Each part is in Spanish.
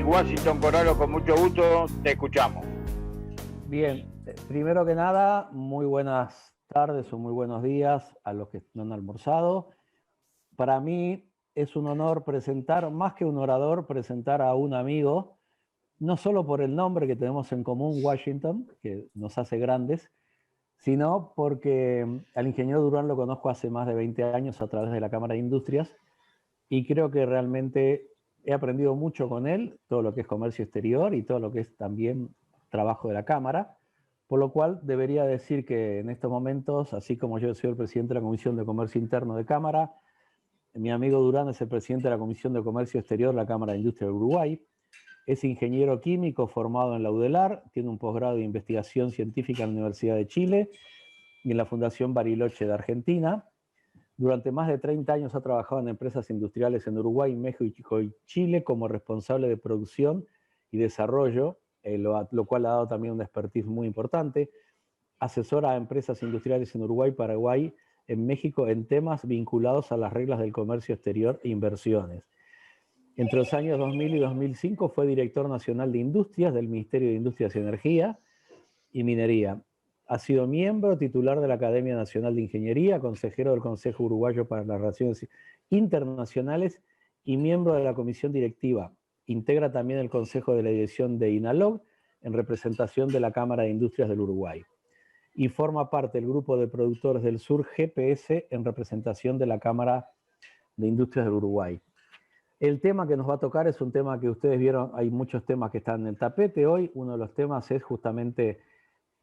Y Washington Coralo, con mucho gusto, te escuchamos. Bien, primero que nada, muy buenas tardes o muy buenos días a los que no han almorzado. Para mí es un honor presentar, más que un orador, presentar a un amigo, no solo por el nombre que tenemos en común, Washington, que nos hace grandes, sino porque al ingeniero Durán lo conozco hace más de 20 años a través de la Cámara de Industrias y creo que realmente he aprendido mucho con él, todo lo que es comercio exterior y todo lo que es también trabajo de la Cámara, por lo cual debería decir que en estos momentos, así como yo soy el presidente de la Comisión de Comercio Interno de Cámara, mi amigo Durán es el presidente de la Comisión de Comercio Exterior de la Cámara de Industria de Uruguay, es ingeniero químico formado en la UDELAR, tiene un posgrado de investigación científica en la Universidad de Chile y en la Fundación Bariloche de Argentina. Durante más de 30 años ha trabajado en empresas industriales en Uruguay, México y Chile como responsable de producción y desarrollo, lo cual ha dado también una expertise muy importante. Asesora a empresas industriales en Uruguay, Paraguay, en México en temas vinculados a las reglas del comercio exterior e inversiones. Entre los años 2000 y 2005 fue director nacional de Industrias del Ministerio de Industrias y Energía y Minería. Ha sido miembro titular de la Academia Nacional de Ingeniería, consejero del Consejo Uruguayo para las Relaciones Internacionales y miembro de la Comisión Directiva. Integra también el Consejo de la Dirección de INALOG en representación de la Cámara de Industrias del Uruguay. Y forma parte del Grupo de Productores del Sur, GPS, en representación de la Cámara de Industrias del Uruguay. El tema que nos va a tocar es un tema que ustedes vieron, hay muchos temas que están en el tapete hoy. Uno de los temas es justamente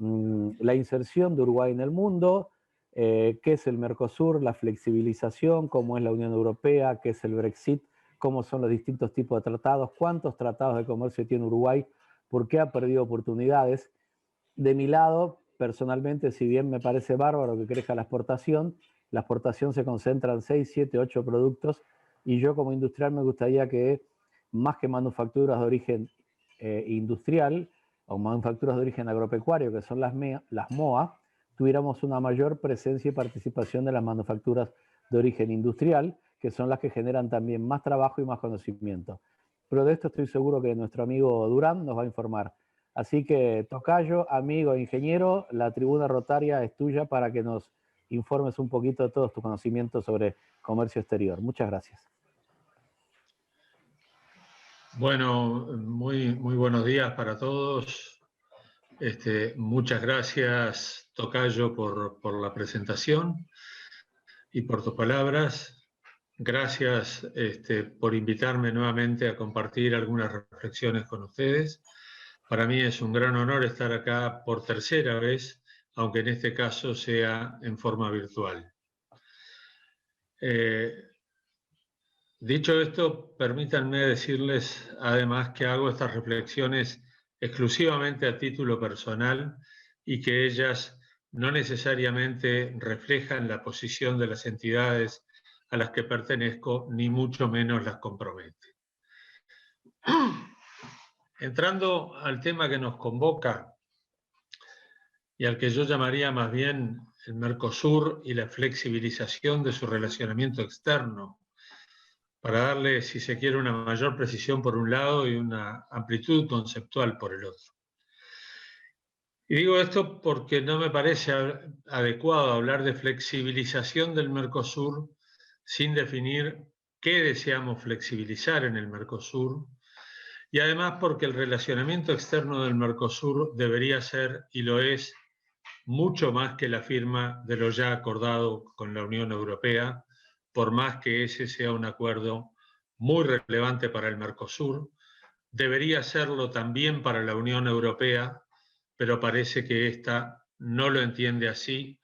la inserción de Uruguay en el mundo, qué es el Mercosur, la flexibilización, cómo es la Unión Europea, qué es el Brexit, cómo son los distintos tipos de tratados, cuántos tratados de comercio tiene Uruguay, por qué ha perdido oportunidades. De mi lado, personalmente, si bien me parece bárbaro que crezca la exportación se concentra en 6, 7, 8 productos y yo como industrial me gustaría que más que manufacturas de origen industrial, o manufacturas de origen agropecuario, que son las MOA, tuviéramos una mayor presencia y participación de las manufacturas de origen industrial, que son las que generan también más trabajo y más conocimiento. Pero de esto estoy seguro que nuestro amigo Durán nos va a informar. Así que, tocayo, amigo, ingeniero, la tribuna rotaria es tuya para que nos informes un poquito de todos tus conocimientos sobre comercio exterior. Muchas gracias. Bueno, muy buenos días para todos. Muchas gracias, tocayo, por la presentación y por tus palabras. Gracias por invitarme nuevamente a compartir algunas reflexiones con ustedes. Para mí es un gran honor estar acá por tercera vez, aunque en este caso sea en forma virtual. Dicho esto, permítanme decirles además que hago estas reflexiones exclusivamente a título personal y que ellas no necesariamente reflejan la posición de las entidades a las que pertenezco, ni mucho menos las comprometen. Entrando al tema que nos convoca y al que yo llamaría más bien el Mercosur y la flexibilización de su relacionamiento externo, para darle, si se quiere, una mayor precisión por un lado y una amplitud conceptual por el otro. Y digo esto porque no me parece adecuado hablar de flexibilización del Mercosur sin definir qué deseamos flexibilizar en el Mercosur, y además porque el relacionamiento externo del Mercosur debería ser, y lo es, mucho más que la firma de lo ya acordado con la Unión Europea, por más que ese sea un acuerdo muy relevante para el Mercosur, debería serlo también para la Unión Europea, pero parece que ésta no lo entiende así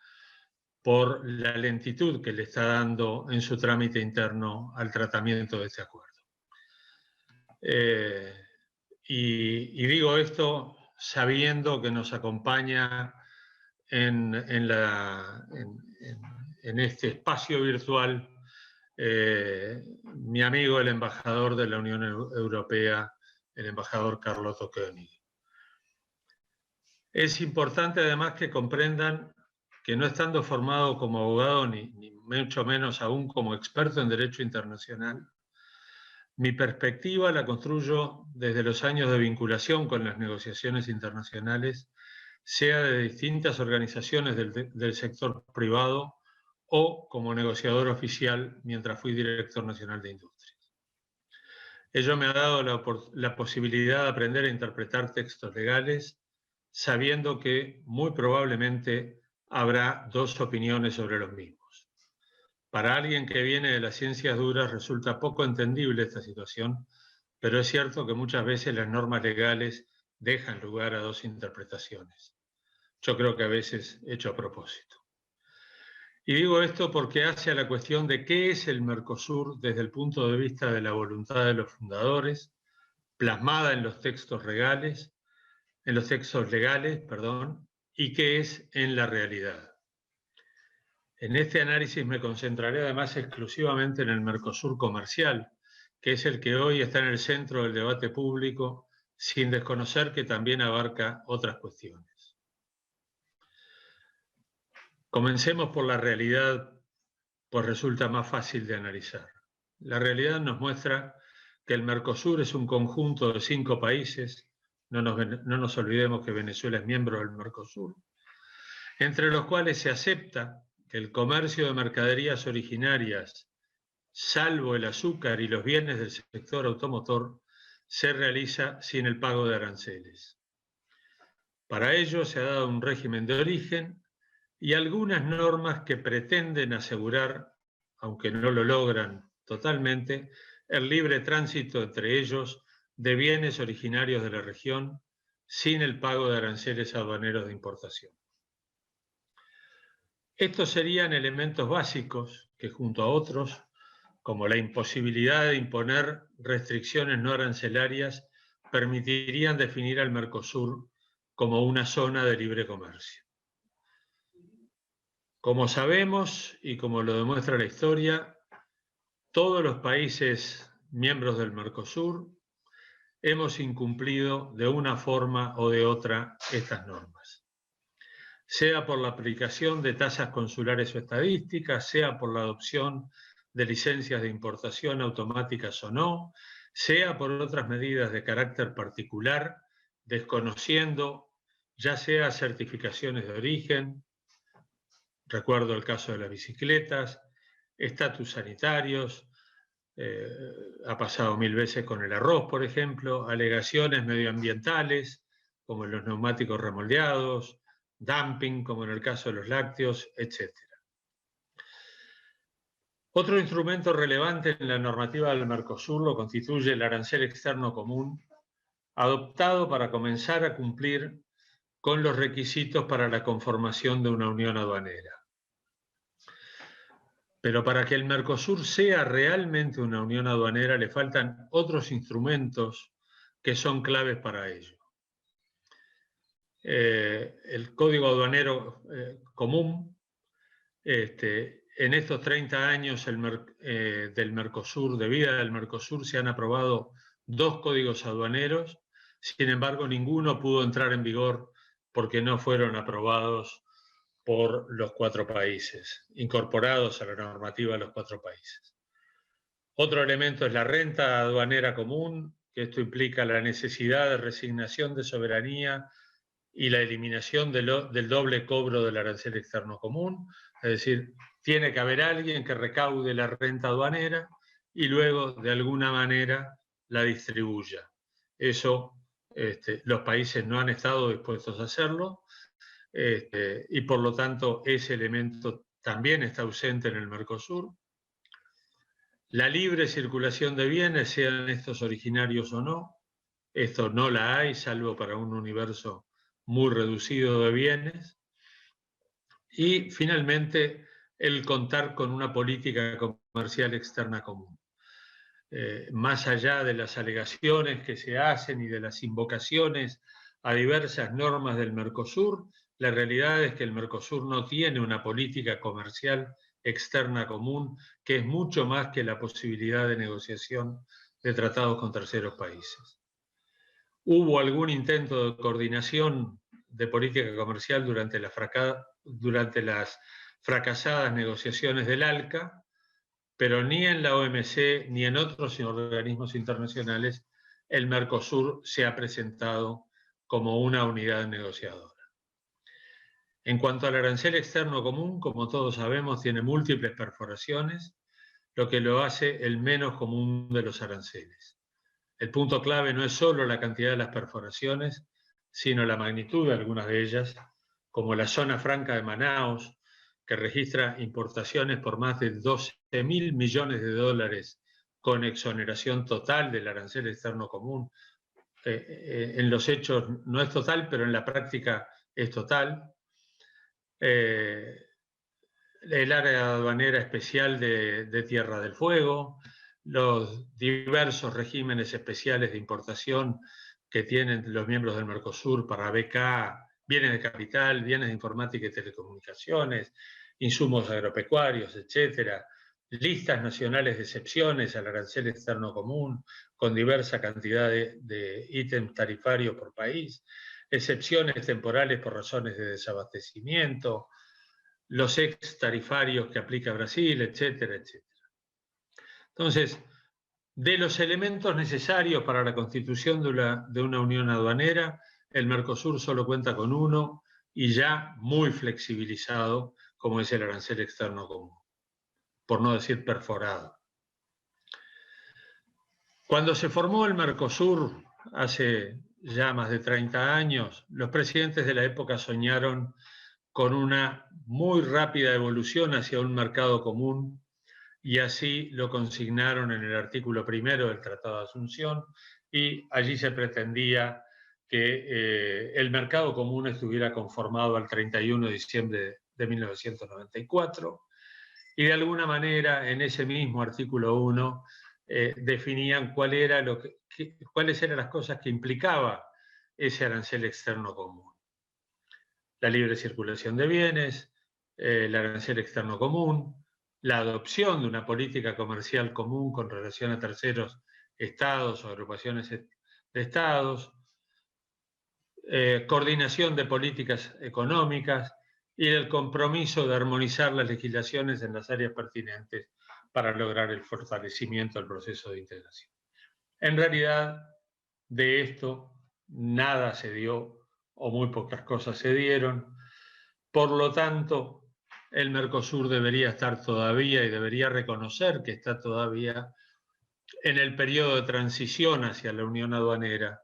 por la lentitud que le está dando en su trámite interno al tratamiento de este acuerdo. Y digo esto sabiendo que nos acompaña en este espacio virtual mi amigo, el embajador de la Unión Europea, el embajador Carlotto König. Es importante además que comprendan que no estando formado como abogado, ni mucho menos aún como experto en derecho internacional, Mi perspectiva la construyo desde los años de vinculación con las negociaciones internacionales, sea de distintas organizaciones del sector privado o como negociador oficial mientras fui director nacional de Industrias. Ello me ha dado la posibilidad de aprender a interpretar textos legales, sabiendo que muy probablemente habrá dos opiniones sobre los mismos. Para alguien que viene de las ciencias duras resulta poco entendible esta situación, pero es cierto que muchas veces las normas legales dejan lugar a dos interpretaciones. Yo creo que a veces hecho a propósito. Y digo esto porque hace a la cuestión de qué es el Mercosur desde el punto de vista de la voluntad de los fundadores, plasmada en los textos legales, y qué es en la realidad. En este análisis me concentraré además exclusivamente en el Mercosur comercial, que es el que hoy está en el centro del debate público, sin desconocer que también abarca otras cuestiones. Comencemos por la realidad, pues resulta más fácil de analizar. La realidad nos muestra que el Mercosur es un conjunto de 5 países, no nos olvidemos que Venezuela es miembro del Mercosur, entre los cuales se acepta que el comercio de mercaderías originarias, salvo el azúcar y los bienes del sector automotor, se realiza sin el pago de aranceles. Para ello se ha dado un régimen de origen y algunas normas que pretenden asegurar, aunque no lo logran totalmente, el libre tránsito entre ellos de bienes originarios de la región sin el pago de aranceles aduaneros de importación. Estos serían elementos básicos que, junto a otros, como la imposibilidad de imponer restricciones no arancelarias, permitirían definir al Mercosur como una zona de libre comercio. Como sabemos y como lo demuestra la historia, todos los países miembros del Mercosur hemos incumplido de una forma o de otra estas normas. Sea por la aplicación de tasas consulares o estadísticas, sea por la adopción de licencias de importación automáticas o no, sea por otras medidas de carácter particular, desconociendo ya sea certificaciones de origen, recuerdo el caso de las bicicletas, estatus sanitarios, ha pasado 1000 veces con el arroz, por ejemplo, alegaciones medioambientales, como en los neumáticos remoldeados, dumping, como en el caso de los lácteos, etc. Otro instrumento relevante en la normativa del Mercosur lo constituye el arancel externo común, adoptado para comenzar a cumplir con los requisitos para la conformación de una unión aduanera. Pero para que el Mercosur sea realmente una unión aduanera le faltan otros instrumentos que son claves para ello. El Código Aduanero Común, en estos 30 años del Mercosur, de vida del Mercosur, se han aprobado 2 códigos aduaneros, sin embargo ninguno pudo entrar en vigor porque no fueron aprobados por los 4 países, incorporados a la normativa de los 4 países. Otro elemento es la renta aduanera común, que esto implica la necesidad de resignación de soberanía y la eliminación del doble cobro del arancel externo común, es decir, tiene que haber alguien que recaude la renta aduanera y luego de alguna manera la distribuya. Eso los países no han estado dispuestos a hacerlo, y por lo tanto ese elemento también está ausente en el Mercosur. La libre circulación de bienes, sean estos originarios o no, esto no la hay, salvo para un universo muy reducido de bienes. Y finalmente, el contar con una política comercial externa común. Más allá de las alegaciones que se hacen y de las invocaciones a diversas normas del Mercosur, la realidad es que el Mercosur no tiene una política comercial externa común, que es mucho más que la posibilidad de negociación de tratados con terceros países. Hubo algún intento de coordinación de política comercial durante las fracasadas negociaciones del ALCA, pero ni en la OMC ni en otros organismos internacionales el Mercosur se ha presentado como una unidad negociadora. En cuanto al arancel externo común, como todos sabemos, tiene múltiples perforaciones, lo que lo hace el menos común de los aranceles. El punto clave no es solo la cantidad de las perforaciones, sino la magnitud de algunas de ellas, como la zona franca de Manaos, que registra importaciones por más de 12.000 millones de dólares con exoneración total del arancel externo común. En los hechos no es total, pero en la práctica es total. El área aduanera especial de Tierra del Fuego, los diversos regímenes especiales de importación que tienen los miembros del Mercosur para BK, bienes de capital, bienes de informática y telecomunicaciones, insumos agropecuarios, etcétera, listas nacionales de excepciones al arancel externo común, con diversa cantidad de ítems tarifarios por país, excepciones temporales por razones de desabastecimiento, los ex tarifarios que aplica Brasil, etcétera, etcétera. Entonces, de los elementos necesarios para la constitución de una unión aduanera, el Mercosur solo cuenta con uno y ya muy flexibilizado, como es el arancel externo común, por no decir perforado. Cuando se formó el Mercosur, hace ya más de 30 años, los presidentes de la época soñaron con una muy rápida evolución hacia un mercado común, y así lo consignaron en el artículo 1 del Tratado de Asunción, y allí se pretendía que el mercado común estuviera conformado al 31 de diciembre de 1994, y de alguna manera en ese mismo artículo 1 definían cuáles eran las cosas que implicaba ese arancel externo común. La libre circulación de bienes, el arancel externo común, la adopción de una política comercial común con relación a terceros estados o agrupaciones de estados, coordinación de políticas económicas y el compromiso de armonizar las legislaciones en las áreas pertinentes para lograr el fortalecimiento del proceso de integración. En realidad, de esto nada se dio o muy pocas cosas se dieron. Por lo tanto, el Mercosur debería estar todavía y debería reconocer que está todavía en el periodo de transición hacia la unión aduanera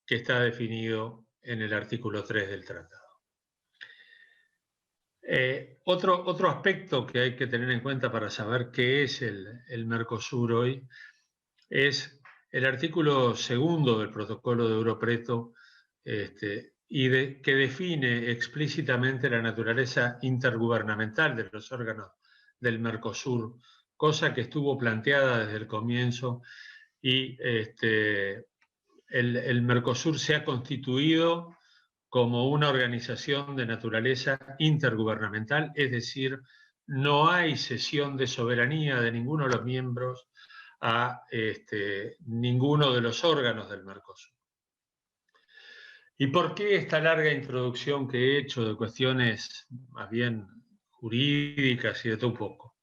que está definido en el artículo 3 del tratado. Otro aspecto que hay que tener en cuenta para saber qué es el Mercosur hoy es el artículo 2 del protocolo de Europreto, que define explícitamente la naturaleza intergubernamental de los órganos del Mercosur, cosa que estuvo planteada desde el comienzo, y el Mercosur se ha constituido como una organización de naturaleza intergubernamental, es decir, no hay cesión de soberanía de ninguno de los miembros a ninguno de los órganos del Mercosur. ¿Y por qué esta larga introducción que he hecho de cuestiones más bien jurídicas y de todo un poco?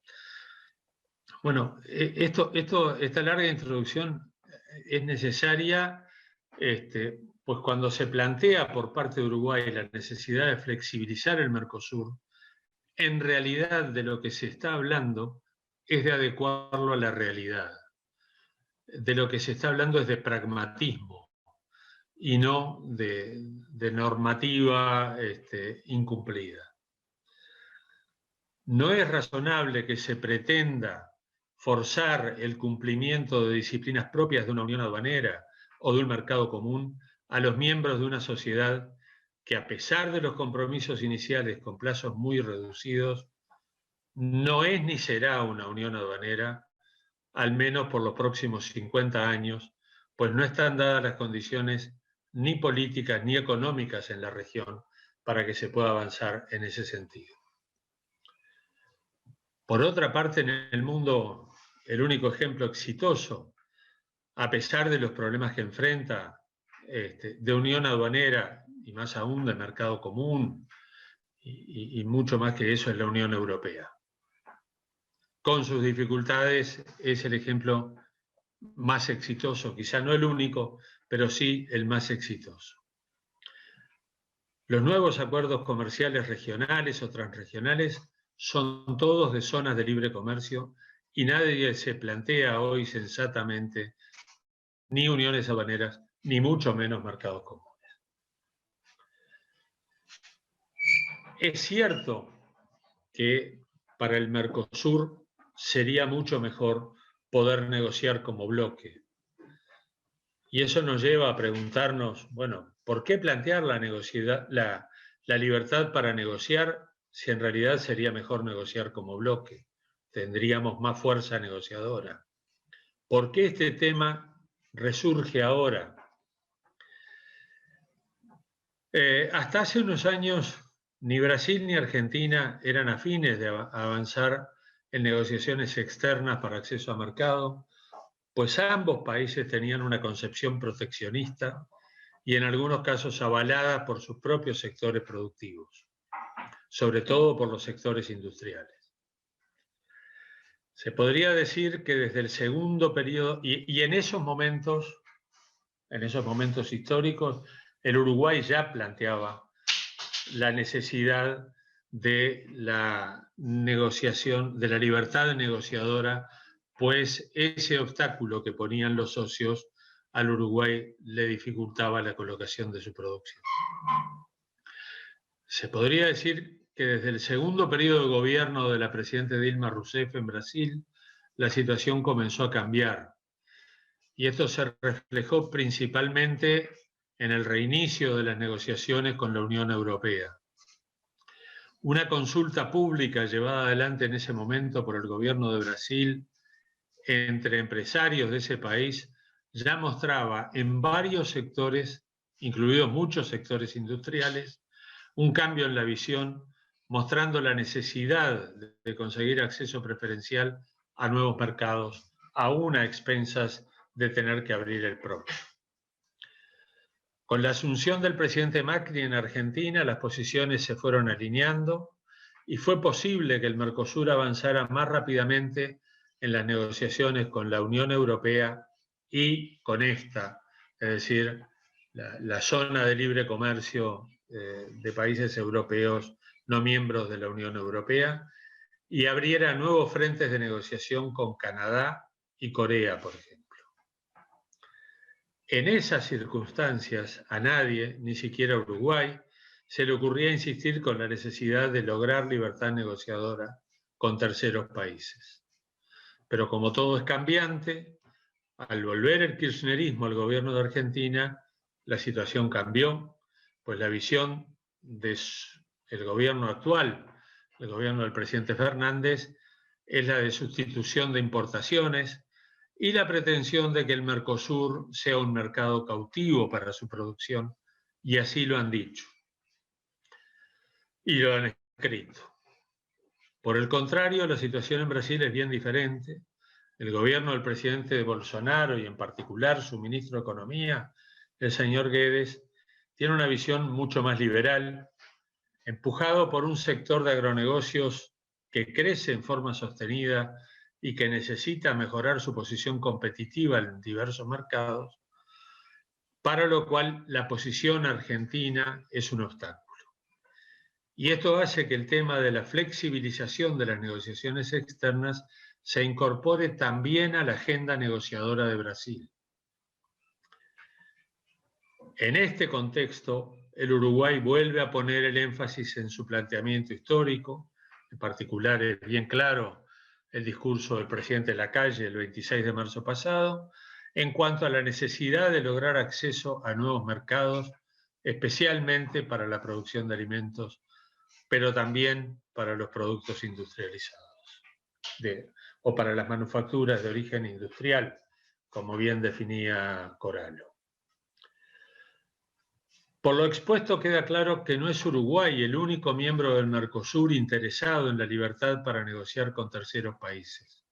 Bueno, esta larga introducción es necesaria pues cuando se plantea por parte de Uruguay la necesidad de flexibilizar el Mercosur, en realidad de lo que se está hablando es de adecuarlo a la realidad. De lo que se está hablando es de pragmatismo y no de normativa incumplida. No es razonable que se pretenda forzar el cumplimiento de disciplinas propias de una unión aduanera o de un mercado común a los miembros de una sociedad que, a pesar de los compromisos iniciales con plazos muy reducidos, no es ni será una unión aduanera, al menos por los próximos 50 años, pues no están dadas las condiciones ni políticas ni económicas en la región para que se pueda avanzar en ese sentido. Por otra parte, en el mundo, el único ejemplo exitoso, a pesar de los problemas que enfrenta, de unión aduanera y más aún de mercado común y mucho más que eso, es la Unión Europea. con sus dificultades, es el ejemplo más exitoso, quizá no el único, pero sí el más exitoso. Los nuevos acuerdos comerciales regionales o transregionales son todos de zonas de libre comercio y nadie se plantea hoy sensatamente ni uniones aduaneras, ni mucho menos mercados comunes. Es cierto que para el Mercosur sería mucho mejor poder negociar como bloque. Y eso nos lleva a preguntarnos, bueno, ¿por qué plantear la libertad para negociar si en realidad sería mejor negociar como bloque? Tendríamos más fuerza negociadora. ¿Por qué este tema resurge ahora? Hasta hace unos años ni Brasil ni Argentina eran afines de avanzar en negociaciones externas para acceso a mercado, pues ambos países tenían una concepción proteccionista y en algunos casos avalada por sus propios sectores productivos, sobre todo por los sectores industriales. Se podría decir que desde el segundo periodo, y en esos momentos históricos, el Uruguay ya planteaba la necesidad de la negociación, de la libertad negociadora, pues ese obstáculo que ponían los socios al Uruguay le dificultaba la colocación de su producción. Se podría decir que desde el segundo periodo de gobierno de la presidenta Dilma Rousseff en Brasil, la situación comenzó a cambiar. Y esto se reflejó principalmente en el reinicio de las negociaciones con la Unión Europea. Una consulta pública llevada adelante en ese momento por el gobierno de Brasil entre empresarios de ese país ya mostraba en varios sectores, incluidos muchos sectores industriales, un cambio en la visión, mostrando la necesidad de conseguir acceso preferencial a nuevos mercados, aún a expensas de tener que abrir el propio. Con la asunción del presidente Macri en Argentina, las posiciones se fueron alineando y fue posible que el Mercosur avanzara más rápidamente en las negociaciones con la Unión Europea y con esta, es decir, la zona de libre comercio de países europeos no miembros de la Unión Europea, y abriera nuevos frentes de negociación con Canadá y Corea, por ejemplo. En esas circunstancias, a nadie, ni siquiera a Uruguay, se le ocurría insistir con la necesidad de lograr libertad negociadora con terceros países. Pero como todo es cambiante, al volver el kirchnerismo al gobierno de Argentina, la situación cambió, pues la visión del gobierno actual, el gobierno del presidente Fernández, es la de sustitución de importaciones y la pretensión de que el Mercosur sea un mercado cautivo para su producción, y así lo han dicho. Y lo han escrito. Por el contrario, la situación en Brasil es bien diferente. El gobierno del presidente Bolsonaro, y en particular su ministro de Economía, el señor Guedes, tiene una visión mucho más liberal, empujado por un sector de agronegocios que crece en forma sostenida y que necesita mejorar su posición competitiva en diversos mercados, para lo cual la posición argentina es un obstáculo. Y esto hace que el tema de la flexibilización de las negociaciones externas se incorpore también a la agenda negociadora de Brasil. En este contexto, el Uruguay vuelve a poner el énfasis en su planteamiento histórico, en particular es bien claro el discurso del presidente Lacalle el 26 de marzo pasado, en cuanto a la necesidad de lograr acceso a nuevos mercados, especialmente para la producción de alimentos, pero también para los productos industrializados, o para las manufacturas de origen industrial, como bien definía Coralo. Por lo expuesto queda claro que no es Uruguay el único miembro del Mercosur interesado en la libertad para negociar con terceros países.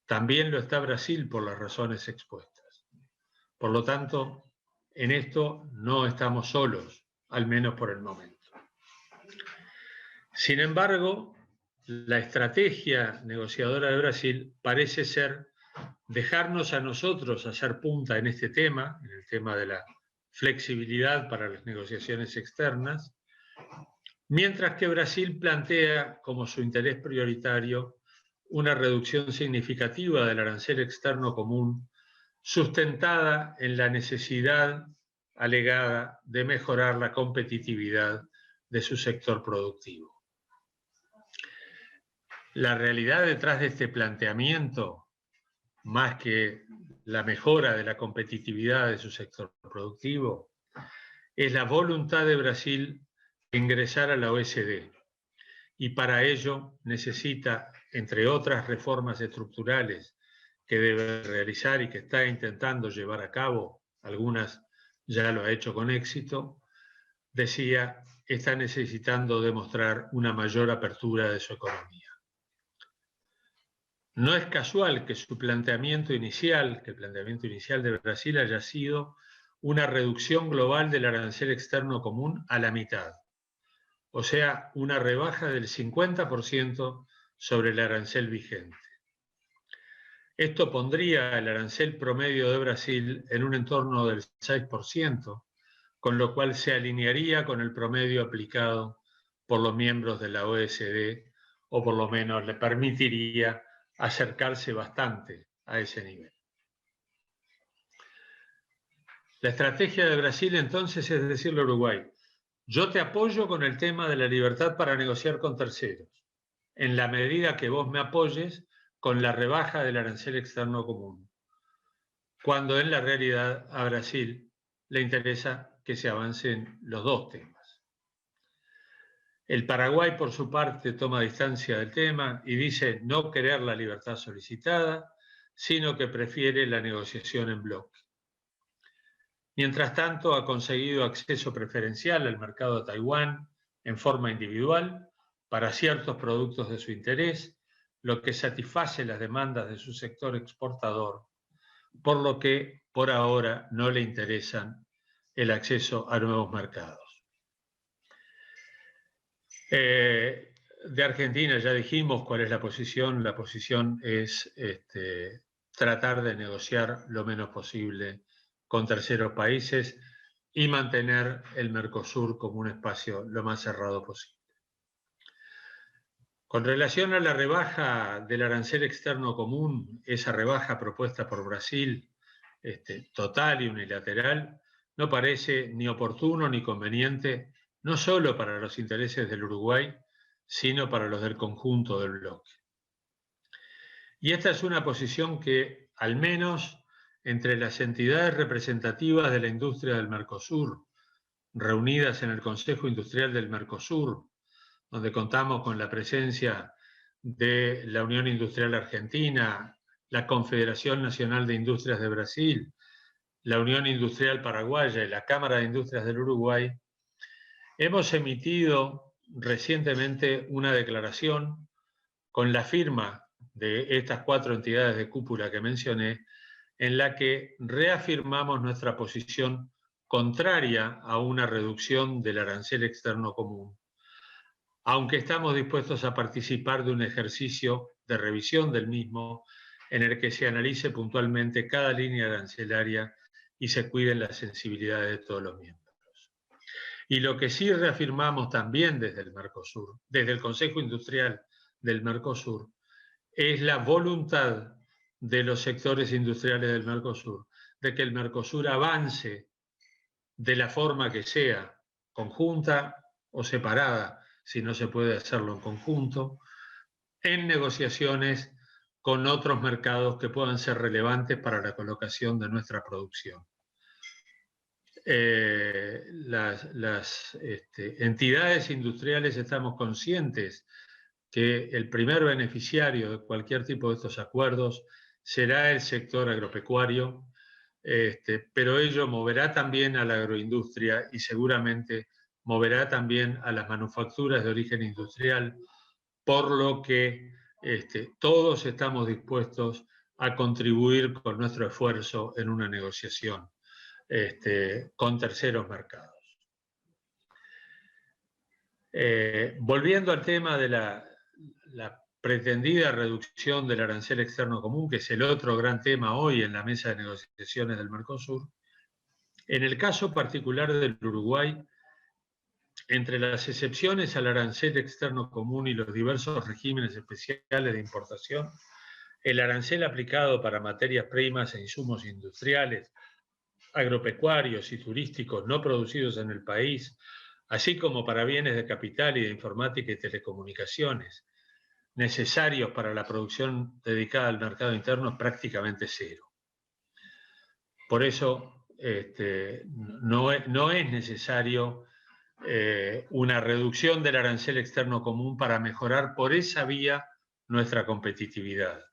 También lo está Brasil por las razones expuestas. Por lo tanto, en esto no estamos solos, al menos por el momento. Sin embargo, la estrategia negociadora de Brasil parece ser dejarnos a nosotros hacer punta en este tema, en el tema de la flexibilidad para las negociaciones externas, mientras que Brasil plantea como su interés prioritario una reducción significativa del arancel externo común, sustentada en la necesidad alegada de mejorar la competitividad de su sector productivo. La realidad detrás de este planteamiento, más que la mejora de la competitividad de su sector productivo, es la voluntad de Brasil de ingresar a la OECD. Y para ello necesita, entre otras reformas estructurales que debe realizar y que está intentando llevar a cabo, algunas ya lo ha hecho con éxito, decía, está necesitando demostrar una mayor apertura de su economía. No es casual que su planteamiento inicial, que el planteamiento inicial de Brasil haya sido una reducción global del arancel externo común a la mitad, o sea, una rebaja del 50% sobre el arancel vigente. Esto pondría el arancel promedio de Brasil en un entorno del 6%, con lo cual se alinearía con el promedio aplicado por los miembros de la OECD, o por lo menos le permitiría acercarse bastante a ese nivel. La estrategia de Brasil entonces es decirle a Uruguay, yo te apoyo con el tema de la libertad para negociar con terceros, en la medida que vos me apoyes con la rebaja del arancel externo común, cuando en la realidad a Brasil le interesa que se avancen los dos temas. El Paraguay, por su parte, toma distancia del tema y dice no querer la libertad solicitada, sino que prefiere la negociación en bloque. Mientras tanto, ha conseguido acceso preferencial al mercado de Taiwán en forma individual para ciertos productos de su interés, lo que satisface las demandas de su sector exportador, por lo que por ahora no le interesan el acceso a nuevos mercados. De Argentina ya dijimos cuál es la posición. La posición es tratar de negociar lo menos posible con terceros países y mantener el Mercosur como un espacio lo más cerrado posible. Con relación a la rebaja del arancel externo común, esa rebaja propuesta por Brasil, total y unilateral, no parece ni oportuno ni conveniente, no solo para los intereses del Uruguay, sino para los del conjunto del bloque. Y esta es una posición que, al menos entre las entidades representativas de la industria del Mercosur, reunidas en el Consejo Industrial del Mercosur, donde contamos con la presencia de la Unión Industrial Argentina, la Confederación Nacional de Industrias de Brasil, la Unión Industrial Paraguaya y la Cámara de Industrias del Uruguay, hemos emitido recientemente una declaración con la firma de estas 4 entidades de cúpula que mencioné, en la que reafirmamos nuestra posición contraria a una reducción del arancel externo común, aunque estamos dispuestos a participar de un ejercicio de revisión del mismo en el que se analice puntualmente cada línea arancelaria y se cuiden las sensibilidades de todos los miembros. Y lo que sí reafirmamos también desde el Mercosur, desde el Consejo Industrial del Mercosur, es la voluntad de los sectores industriales del Mercosur, de que el Mercosur avance de la forma que sea, conjunta o separada, si no se puede hacerlo en conjunto, en negociaciones con otros mercados que puedan ser relevantes para la colocación de nuestra producción. Las entidades industriales estamos conscientes que el primer beneficiario de cualquier tipo de estos acuerdos será el sector agropecuario, pero ello moverá también a la agroindustria y seguramente moverá también a las manufacturas de origen industrial, por lo que todos estamos dispuestos a contribuir con nuestro esfuerzo en una negociación con terceros mercados. Volviendo al tema de la pretendida reducción del arancel externo común, que es el otro gran tema hoy en la mesa de negociaciones del Mercosur. En el caso particular del Uruguay, entre las excepciones al arancel externo común y los diversos regímenes especiales de importación, el arancel aplicado para materias primas e insumos industriales, agropecuarios y turísticos no producidos en el país, así como para bienes de capital y de informática y telecomunicaciones, necesarios para la producción dedicada al mercado interno, es prácticamente cero. Por eso no es necesario una reducción del arancel externo común para mejorar por esa vía nuestra competitividad.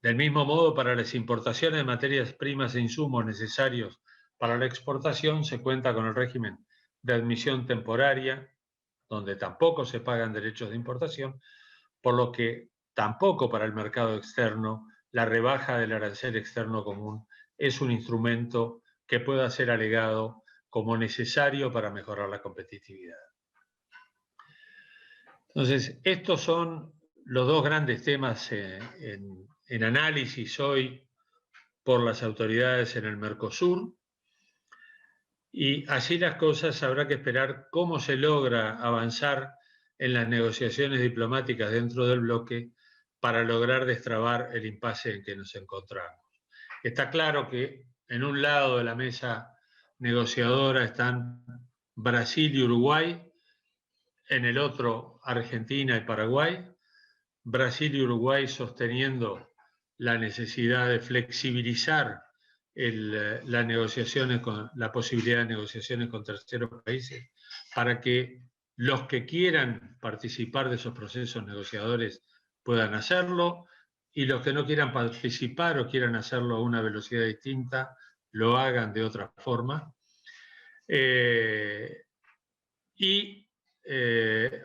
Del mismo modo, para las importaciones de materias primas e insumos necesarios para la exportación se cuenta con el régimen de admisión temporaria, donde tampoco se pagan derechos de importación, por lo que tampoco para el mercado externo la rebaja del arancel externo común es un instrumento que pueda ser alegado como necesario para mejorar la competitividad. Entonces, estos son los dos grandes temas en análisis hoy por las autoridades en el Mercosur, y así las cosas habrá que esperar cómo se logra avanzar en las negociaciones diplomáticas dentro del bloque para lograr destrabar el impasse en que nos encontramos. Está claro que en un lado de la mesa negociadora están Brasil y Uruguay, en el otro Argentina y Paraguay, Brasil y Uruguay sosteniendo la necesidad de flexibilizar las negociaciones la posibilidad de negociaciones con terceros países para que los que quieran participar de esos procesos negociadores puedan hacerlo, y los que no quieran participar o quieran hacerlo a una velocidad distinta lo hagan de otra forma.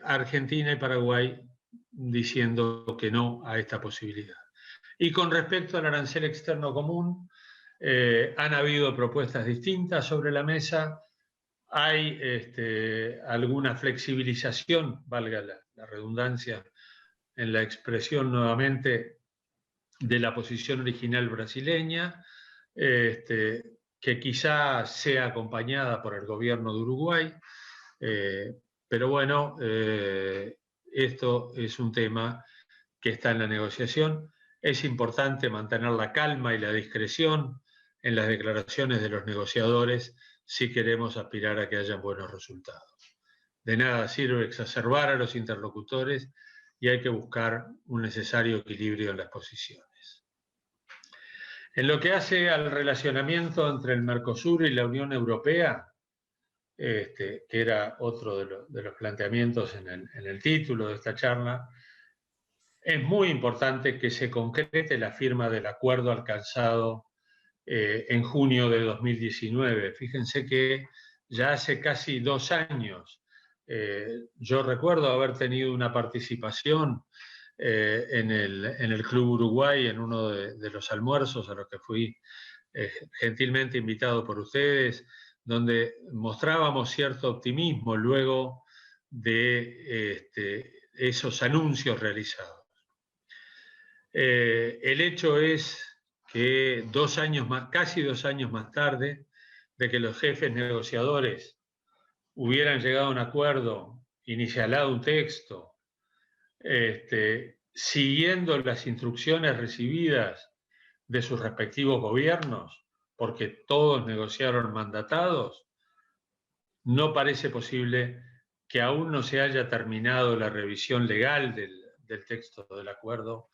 Argentina y Paraguay diciendo que no a esta posibilidad. Y con respecto al arancel externo común, han habido propuestas distintas sobre la mesa. Hay alguna flexibilización, valga la redundancia en la expresión nuevamente, de la posición original brasileña, que quizá sea acompañada por el gobierno de Uruguay, pero bueno, esto es un tema que está en la negociación. Es importante mantener la calma y la discreción en las declaraciones de los negociadores si queremos aspirar a que haya buenos resultados. De nada sirve exacerbar a los interlocutores y hay que buscar un necesario equilibrio en las posiciones. En lo que hace al relacionamiento entre el Mercosur y la Unión Europea, que era otro de los planteamientos en el título de esta charla, es muy importante que se concrete la firma del acuerdo alcanzado en junio de 2019. Fíjense que ya hace casi 2 años, yo recuerdo haber tenido una participación en el Club Uruguay, en uno de los almuerzos a los que fui gentilmente invitado por ustedes, donde mostrábamos cierto optimismo luego de esos anuncios realizados. El hecho es que casi 2 años más tarde, de que los jefes negociadores hubieran llegado a un acuerdo, inicialado un texto, siguiendo las instrucciones recibidas de sus respectivos gobiernos, porque todos negociaron mandatados, no parece posible que aún no se haya terminado la revisión legal del texto del acuerdo,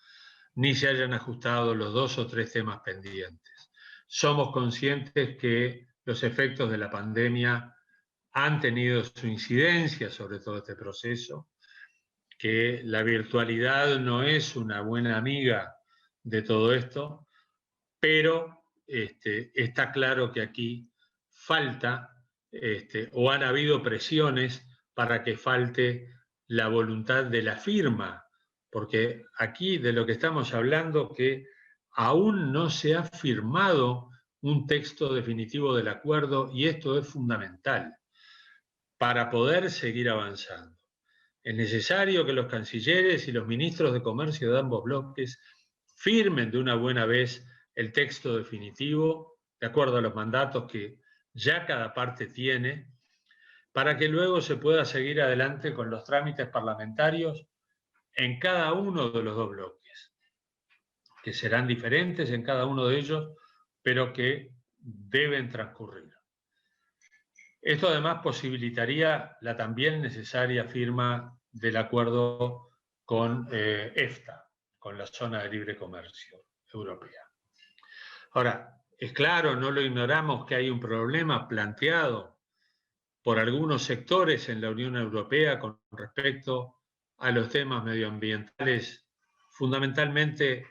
ni se hayan ajustado los 2 o 3 temas pendientes. Somos conscientes que los efectos de la pandemia han tenido su incidencia sobre todo este proceso, que la virtualidad no es una buena amiga de todo esto, pero está claro que aquí falta, o han habido presiones para que falte la voluntad de la firma, porque aquí de lo que estamos hablando que aún no se ha firmado un texto definitivo del acuerdo, y esto es fundamental para poder seguir avanzando. Es necesario que los cancilleres y los ministros de comercio de ambos bloques firmen de una buena vez el texto definitivo, de acuerdo a los mandatos que ya cada parte tiene, para que luego se pueda seguir adelante con los trámites parlamentarios en cada uno de los dos bloques, que serán diferentes en cada uno de ellos, pero que deben transcurrir. Esto además posibilitaría la también necesaria firma del acuerdo con EFTA, con la Zona de Libre Comercio Europea. Ahora, es claro, no lo ignoramos, que hay un problema planteado por algunos sectores en la Unión Europea con respecto a los temas medioambientales, fundamentalmente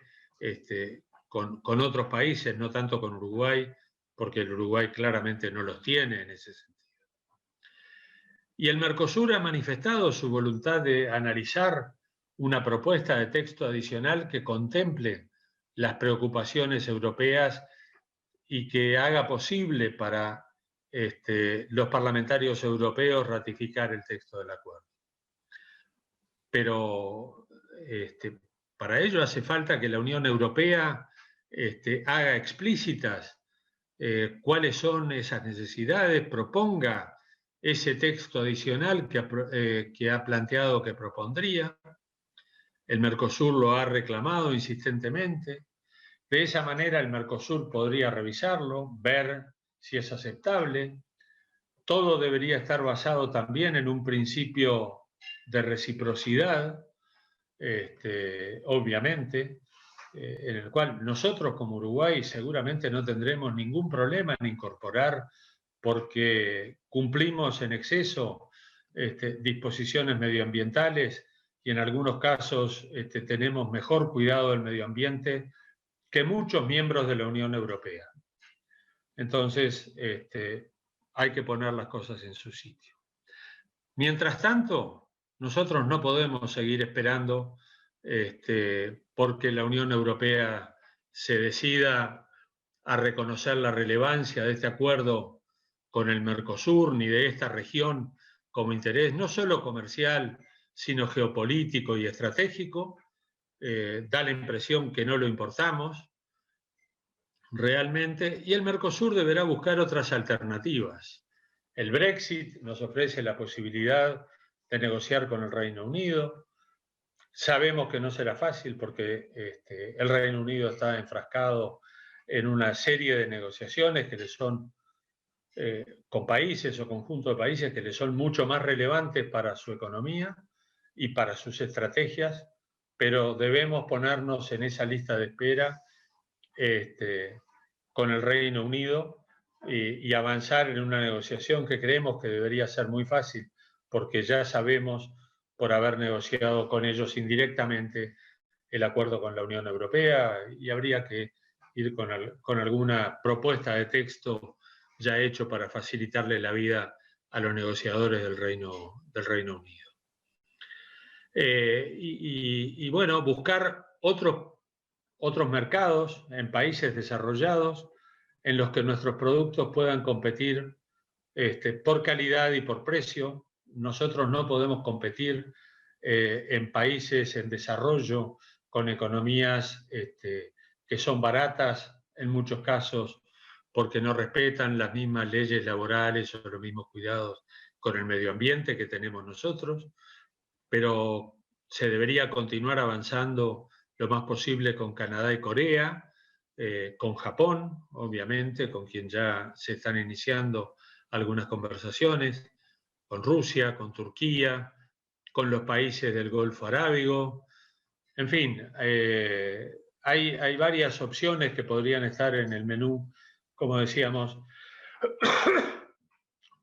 con otros países, no tanto con Uruguay, porque el Uruguay claramente no los tiene en ese sentido. Y el Mercosur ha manifestado su voluntad de analizar una propuesta de texto adicional que contemple las preocupaciones europeas y que haga posible para los parlamentarios europeos ratificar el texto del acuerdo. Pero para ello hace falta que la Unión Europea haga explícitas cuáles son esas necesidades, proponga ese texto adicional que ha planteado que propondría. El Mercosur lo ha reclamado insistentemente. De esa manera el Mercosur podría revisarlo, ver si es aceptable. Todo debería estar basado también en un principio de reciprocidad, obviamente, en el cual nosotros como Uruguay seguramente no tendremos ningún problema en incorporar, porque cumplimos en exceso disposiciones medioambientales y en algunos casos tenemos mejor cuidado del medio ambiente que muchos miembros de la Unión Europea. Entonces, hay que poner las cosas en su sitio. Mientras tanto, nosotros no podemos seguir esperando porque la Unión Europea se decida a reconocer la relevancia de este acuerdo con el Mercosur, ni de esta región como interés no solo comercial, sino geopolítico y estratégico. Da la impresión que no lo importamos realmente, y el Mercosur deberá buscar otras alternativas. El Brexit nos ofrece la posibilidad de negociar con el Reino Unido. Sabemos que no será fácil porque el Reino Unido está enfrascado en una serie de negociaciones que le son con países o conjuntos de países que le son mucho más relevantes para su economía y para sus estrategias, pero debemos ponernos en esa lista de espera con el Reino Unido y avanzar en una negociación que creemos que debería ser muy fácil, porque ya sabemos, por haber negociado con ellos indirectamente, el acuerdo con la Unión Europea, y habría que ir con alguna propuesta de texto ya hecho para facilitarle la vida a los negociadores del Reino Unido. Y bueno, buscar otros mercados en países desarrollados en los que nuestros productos puedan competir por calidad y por precio. Nosotros no podemos competir en países en desarrollo con economías que son baratas en muchos casos porque no respetan las mismas leyes laborales o los mismos cuidados con el medio ambiente que tenemos nosotros, pero se debería continuar avanzando lo más posible con Canadá y Corea, con Japón, obviamente, con quien ya se están iniciando algunas conversaciones, con Rusia, con Turquía, con los países del Golfo Arábigo. En fin, hay varias opciones que podrían estar en el menú, como decíamos,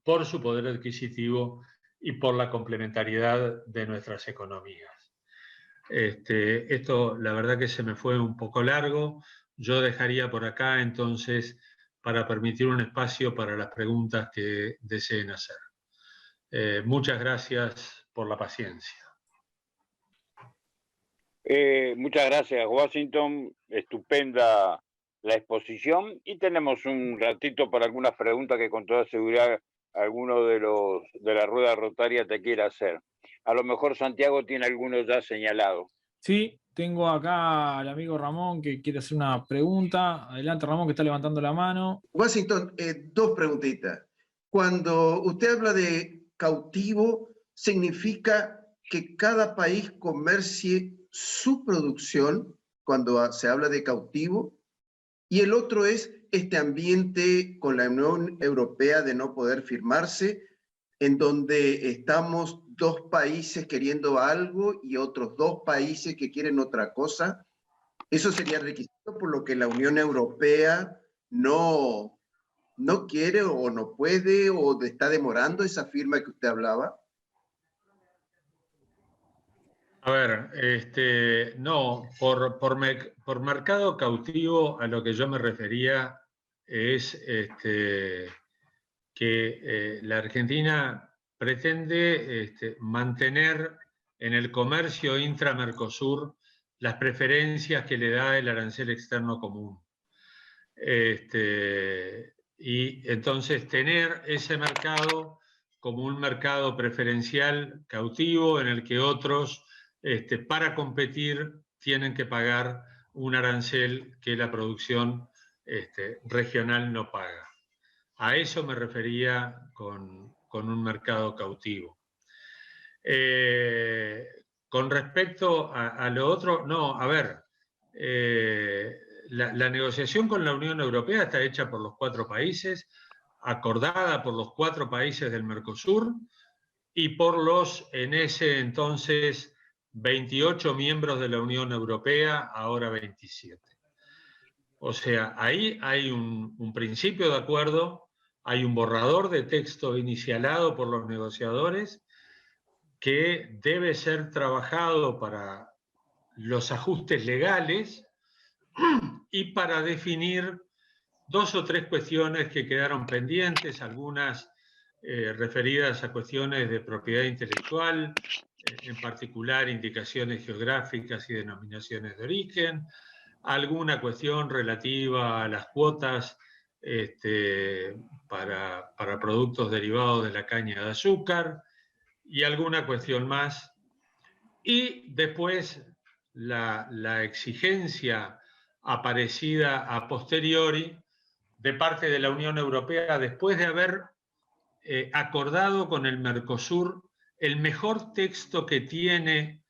por su poder adquisitivo y por la complementariedad de nuestras economías. Esto la verdad que se me fue un poco largo. Yo dejaría por acá entonces para permitir un espacio para las preguntas que deseen hacer. Muchas gracias por la paciencia. Muchas gracias, Washington. Estupenda la exposición y tenemos un ratito para algunas preguntas que con toda seguridad alguno de la rueda rotaria te quiera hacer. A lo mejor Santiago tiene alguno ya señalado. Sí, tengo acá al amigo Ramón que quiere hacer una pregunta. Adelante, Ramón, que está levantando la mano. Washington, dos preguntitas. Cuando usted habla de cautivo, ¿significa que cada país comercie su producción cuando se habla de cautivo? Y el otro es este ambiente con la Unión Europea de no poder firmarse, en donde estamos dos países queriendo algo y otros dos países que quieren otra cosa. Eso sería requisito por lo que la Unión Europea no quiere o no puede o está demorando esa firma que usted hablaba. A ver, no, por mercado cautivo a lo que yo me refería es que la Argentina pretende mantener en el comercio intra-Mercosur las preferencias que le da el arancel externo común. Y entonces tener ese mercado como un mercado preferencial cautivo en el que otros, para competir, tienen que pagar un arancel que la producción regional no paga. A eso me refería con un mercado cautivo. Con respecto a lo otro, no, a ver, la negociación con la Unión Europea está hecha por los 4 países, acordada por los 4 países del Mercosur y por los, en ese entonces, 28 miembros de la Unión Europea, ahora 27. O sea, ahí hay un principio de acuerdo, hay un borrador de texto inicialado por los negociadores que debe ser trabajado para los ajustes legales y para definir 2 o 3 cuestiones que quedaron pendientes, algunas referidas a cuestiones de propiedad intelectual, en particular indicaciones geográficas y denominaciones de origen, alguna cuestión relativa a las cuotas para productos derivados de la caña de azúcar y alguna cuestión más. Y después la exigencia aparecida a posteriori de parte de la Unión Europea después de haber acordado con el Mercosur el mejor texto que tiene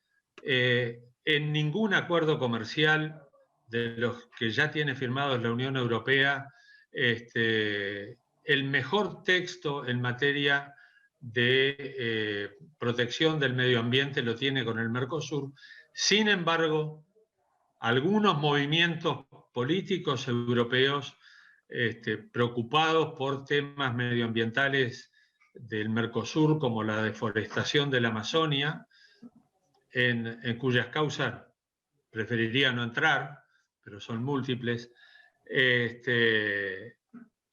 en ningún acuerdo comercial de los que ya tiene firmados la Unión Europea, el mejor texto en materia de protección del medio ambiente lo tiene con el Mercosur. Sin embargo, algunos movimientos políticos europeos preocupados por temas medioambientales del Mercosur, como la deforestación de la Amazonia, en cuyas causas preferiría no entrar, pero son múltiples,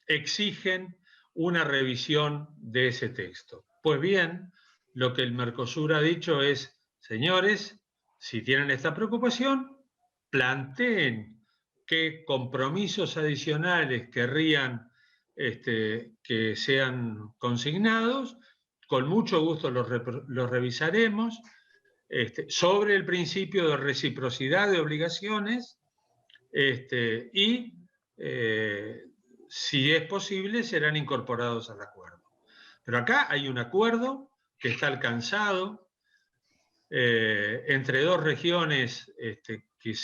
exigen una revisión de ese texto. Pues bien, lo que el Mercosur ha dicho es, señores, si tienen esta preocupación, planteen qué compromisos adicionales querrían que sean consignados, con mucho gusto los revisaremos, sobre el principio de reciprocidad de obligaciones y, si es posible, serán incorporados al acuerdo. Pero acá hay un acuerdo que está alcanzado entre 2 regiones que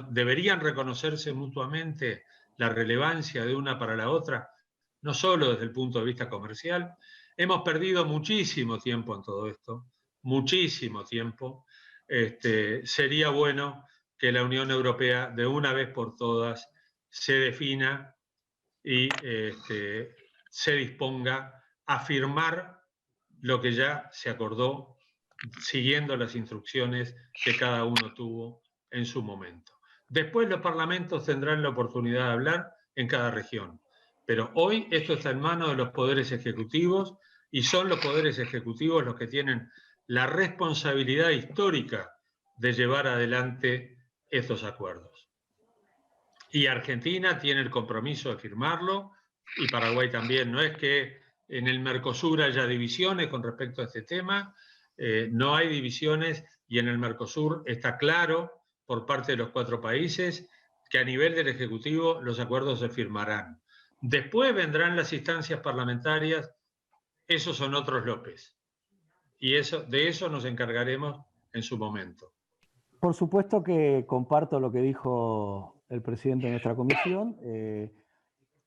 deberían reconocerse mutuamente la relevancia de una para la otra, no solo desde el punto de vista comercial. Hemos perdido muchísimo tiempo en todo esto, muchísimo tiempo. Sería bueno que la Unión Europea, de una vez por todas, se defina y se disponga a firmar lo que ya se acordó siguiendo las instrucciones que cada uno tuvo en su momento. Después los parlamentos tendrán la oportunidad de hablar en cada región, pero hoy esto está en manos de los poderes ejecutivos y son los poderes ejecutivos los que tienen la responsabilidad histórica de llevar adelante estos acuerdos. Y Argentina tiene el compromiso de firmarlo, y Paraguay también. No es que en el Mercosur haya divisiones con respecto a este tema. no hay divisiones y en el Mercosur está claro por parte de los 4 países que a nivel del Ejecutivo los acuerdos se firmarán. Después vendrán las instancias parlamentarias, esos son otros López. Y de eso nos encargaremos en su momento. Por supuesto que comparto lo que dijo el presidente de nuestra comisión.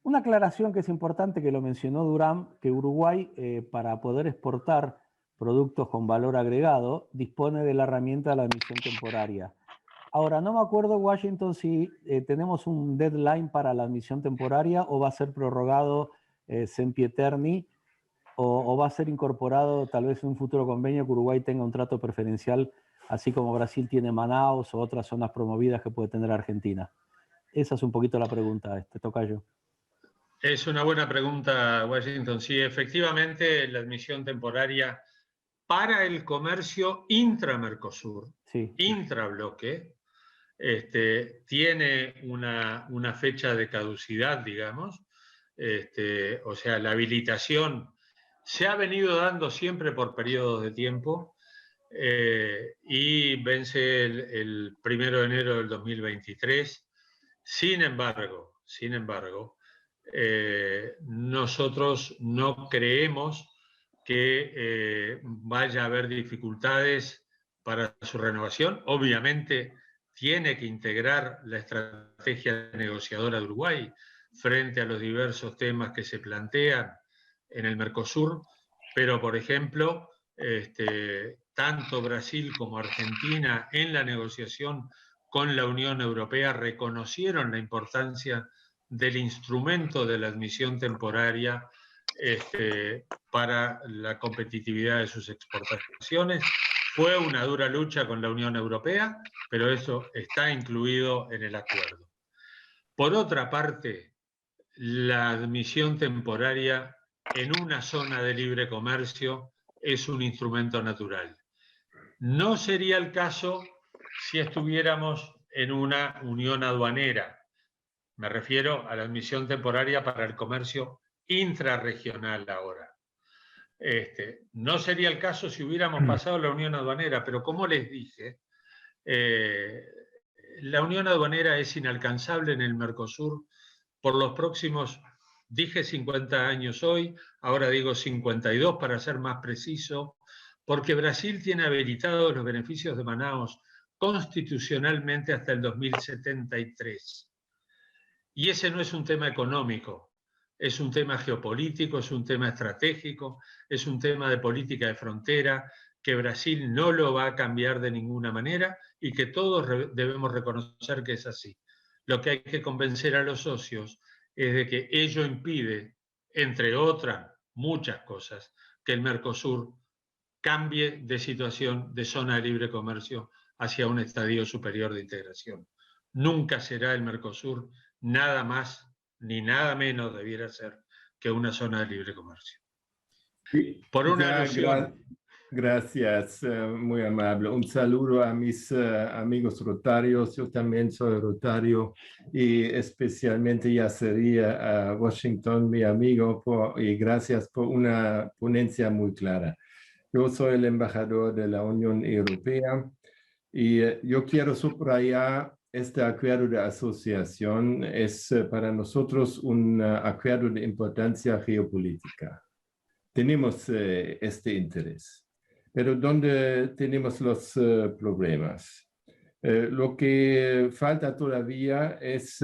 Una aclaración que es importante, que lo mencionó Durán, que Uruguay, para poder exportar productos con valor agregado, dispone de la herramienta de la admisión temporaria. Ahora, no me acuerdo, Washington, si tenemos un deadline para la admisión temporaria o va a ser prorrogado sempiterni o va a ser incorporado tal vez en un futuro convenio que Uruguay tenga un trato preferencial, así como Brasil tiene Manaus o otras zonas promovidas que puede tener Argentina. Esa es un poquito la pregunta, tocayo. Es una buena pregunta, Washington. Sí, efectivamente, la admisión temporaria para el comercio intra-Mercosur, sí, intra-bloque, tiene una fecha de caducidad, digamos. O sea, la habilitación se ha venido dando siempre por periodos de tiempo y vence el 1 de enero del 2023. Sin embargo, nosotros no creemos que vaya a haber dificultades para su renovación. Obviamente tiene que integrar la estrategia negociadora de Uruguay frente a los diversos temas que se plantean en el Mercosur, pero por ejemplo, tanto Brasil como Argentina en la negociación con la Unión Europea reconocieron la importancia del instrumento de la admisión temporaria para la competitividad de sus exportaciones. Fue una dura lucha con la Unión Europea, pero eso está incluido en el acuerdo. Por otra parte, la admisión temporaria en una zona de libre comercio es un instrumento natural. No sería el caso si estuviéramos en una unión aduanera. Me refiero a la admisión temporaria para el comercio intrarregional ahora. No sería el caso si hubiéramos pasado la unión aduanera, pero como les dije, la unión aduanera es inalcanzable en el Mercosur por los próximos, dije 50 años hoy, ahora digo 52 para ser más preciso, porque Brasil tiene habilitados los beneficios de Manaus constitucionalmente hasta el 2073. Y ese no es un tema económico, es un tema geopolítico, es un tema estratégico, es un tema de política de frontera que Brasil no lo va a cambiar de ninguna manera y que todos debemos reconocer que es así. Lo que hay que convencer a los socios es de que ello impide, entre otras muchas cosas, que el Mercosur cambie de situación de zona de libre comercio hacia un estadio superior de integración. Nunca será el Mercosur nada más ni nada menos debiera ser que una zona de libre comercio. Por una alusión. Gracias, muy amable. Un saludo a mis amigos rotarios. Yo también soy rotario y especialmente ya sería a Washington, mi amigo, y gracias por una ponencia muy clara. Yo soy el embajador de la Unión Europea y yo quiero subrayar este acuerdo de asociación es para nosotros un acuerdo de importancia geopolítica. Tenemos este interés. Pero ¿dónde tenemos los problemas? Lo que falta todavía es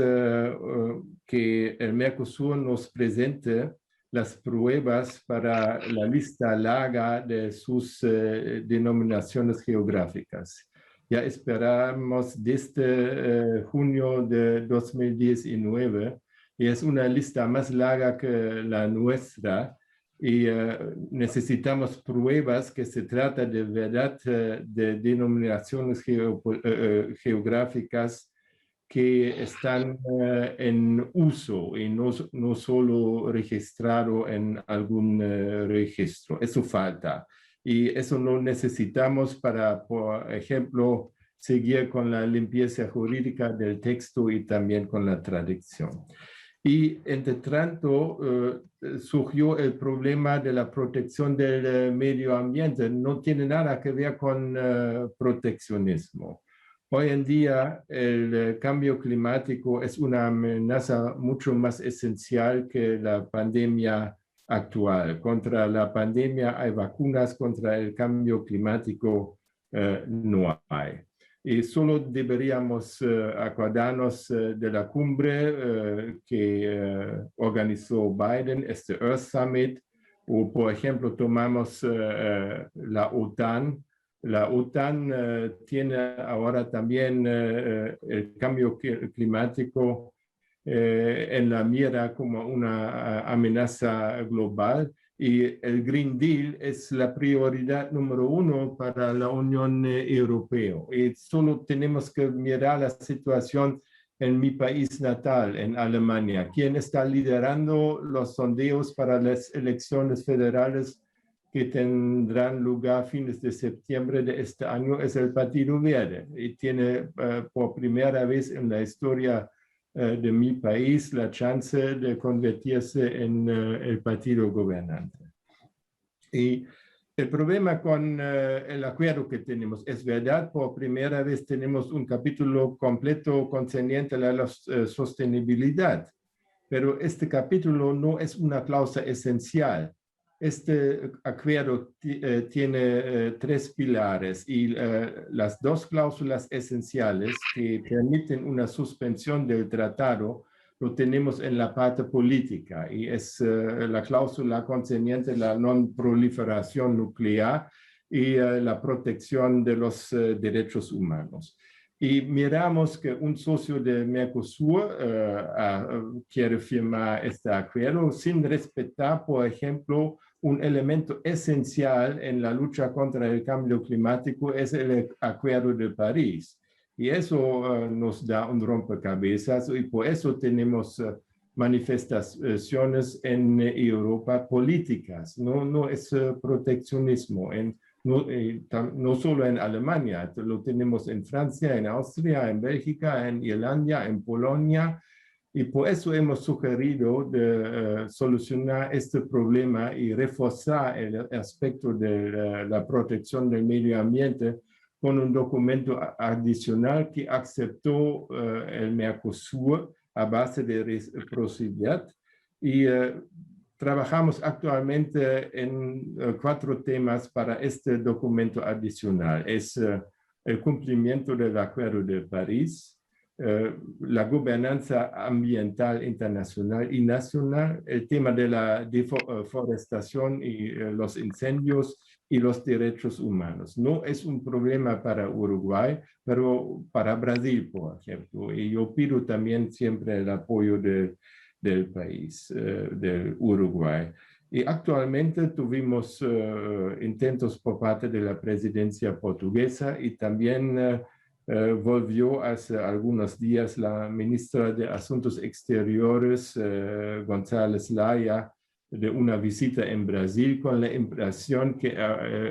que el Mercosur nos presente las pruebas para la lista larga de sus denominaciones geográficas. Ya esperamos desde junio de 2019 y es una lista más larga que la nuestra. Y necesitamos pruebas que se trata de verdad de denominaciones geográficas que están en uso y no solo registrado en algún registro. Eso falta. Y eso lo necesitamos para, por ejemplo, seguir con la limpieza jurídica del texto y también con la traducción. Y entre tanto surgió el problema de la protección del medio ambiente. No tiene nada que ver con proteccionismo. Hoy en día el cambio climático es una amenaza mucho más esencial que la pandemia actual. Contra la pandemia hay vacunas, contra el cambio climático no hay. Y solo deberíamos acordarnos de la cumbre que organizó Biden, este Earth Summit, o por ejemplo tomamos la OTAN. La OTAN tiene ahora también el cambio climático en la mira como una amenaza global. Y el Green Deal es la prioridad número 1 para la Unión Europea. Y solo tenemos que mirar la situación en mi país natal, en Alemania. Quien está liderando los sondeos para las elecciones federales que tendrán lugar a fines de septiembre de este año es el Partido Verde. Y tiene por primera vez en la historia de mi país la chance de convertirse en el partido gobernante. Y el problema con el acuerdo que tenemos, es verdad, por primera vez tenemos un capítulo completo concerniente a la sostenibilidad, pero este capítulo no es una cláusula esencial. Este acuerdo tiene 3 pilares y las 2 cláusulas esenciales que permiten una suspensión del tratado lo tenemos en la parte política y es la cláusula concerniente a la no proliferación nuclear y la protección de los derechos humanos. Y miramos que un socio de Mercosur quiere firmar este acuerdo sin respetar, por ejemplo, un elemento esencial en la lucha contra el cambio climático es el Acuerdo de París. Y eso nos da un rompecabezas y por eso tenemos manifestaciones en Europa políticas. No es proteccionismo. No solo en Alemania, lo tenemos en Francia, en Austria, en Bélgica, en Irlanda, en Polonia. Y por eso hemos sugerido de solucionar este problema y reforzar el aspecto de la protección del medio ambiente con un documento adicional que aceptó el Mercosur a base de reciprocidad. Y trabajamos actualmente en 4 temas para este documento adicional. Es el cumplimiento del Acuerdo de París, la gobernanza ambiental internacional y nacional, el tema de la deforestación y los incendios y los derechos humanos. No es un problema para Uruguay, pero para Brasil, por ejemplo. Y yo pido también siempre el apoyo del país, del Uruguay. Y actualmente tuvimos intentos por parte de la presidencia portuguesa y también volvió hace algunos días la ministra de Asuntos Exteriores, González Laya, de una visita en Brasil con la impresión que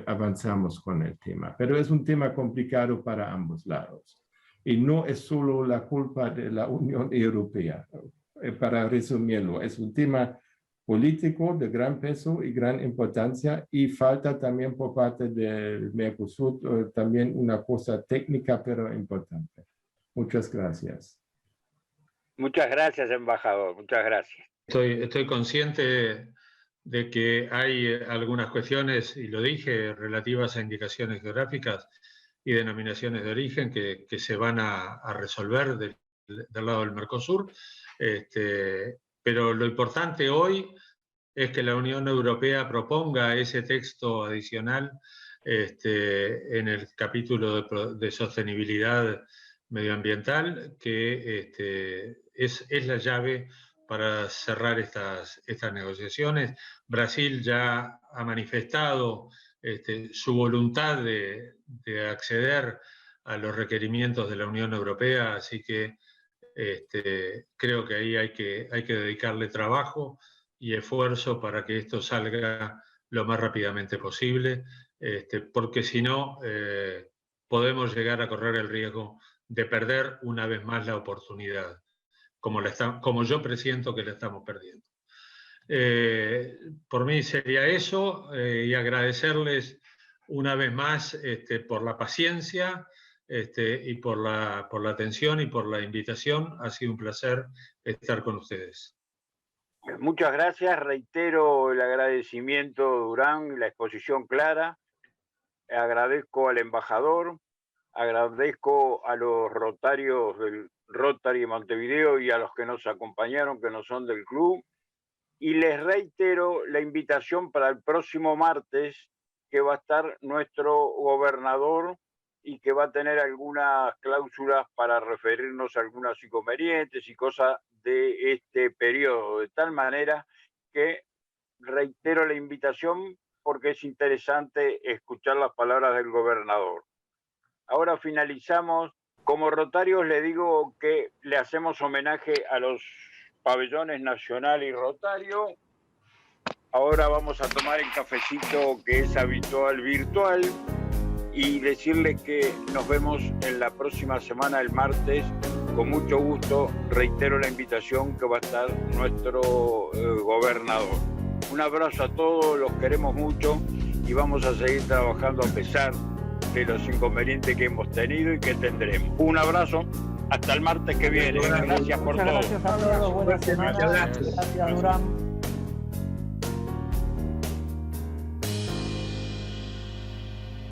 avanzamos con el tema. Pero es un tema complicado para ambos lados. Y no es solo la culpa de la Unión Europea. Para resumirlo, es un tema político de gran peso y gran importancia y falta también por parte del Mercosur también una cosa técnica pero importante. Muchas gracias. Muchas gracias, embajador. Muchas gracias. Estoy consciente de que hay algunas cuestiones, y lo dije, relativas a indicaciones geográficas y denominaciones de origen que se van a resolver del lado del Mercosur. Pero lo importante hoy es que la Unión Europea proponga ese texto adicional en el capítulo de sostenibilidad medioambiental, que es la llave para cerrar estas negociaciones. Brasil ya ha manifestado su voluntad de acceder a los requerimientos de la Unión Europea, así que creo que ahí hay que dedicarle trabajo y esfuerzo para que esto salga lo más rápidamente posible, porque si no, podemos llegar a correr el riesgo de perder una vez más la oportunidad. como yo presiento que la estamos perdiendo. Por mí sería eso, y agradecerles una vez más por la paciencia y por la atención y por la invitación. Ha sido un placer estar con ustedes. Muchas gracias, reitero el agradecimiento, Durán, la exposición clara. Agradezco al embajador, agradezco a los rotarios del Rotary Montevideo y a los que nos acompañaron, que no son del club. Y les reitero la invitación para el próximo martes, que va a estar nuestro gobernador y que va a tener algunas cláusulas para referirnos a algunos inconvenientes y cosas de este periodo. De tal manera que reitero la invitación porque es interesante escuchar las palabras del gobernador. Ahora finalizamos. Como Rotarios le digo que le hacemos homenaje a los pabellones Nacional y Rotario. Ahora vamos a tomar el cafecito que es habitual virtual y decirles que nos vemos en la próxima semana, el martes. Con mucho gusto reitero la invitación que va a estar nuestro gobernador. Un abrazo a todos, los queremos mucho y vamos a seguir trabajando a pesar de los inconvenientes que hemos tenido y que tendremos. Un abrazo, hasta el martes que viene. Gracias por todo. Gracias a todos, buenas semanas. Gracias, Durán.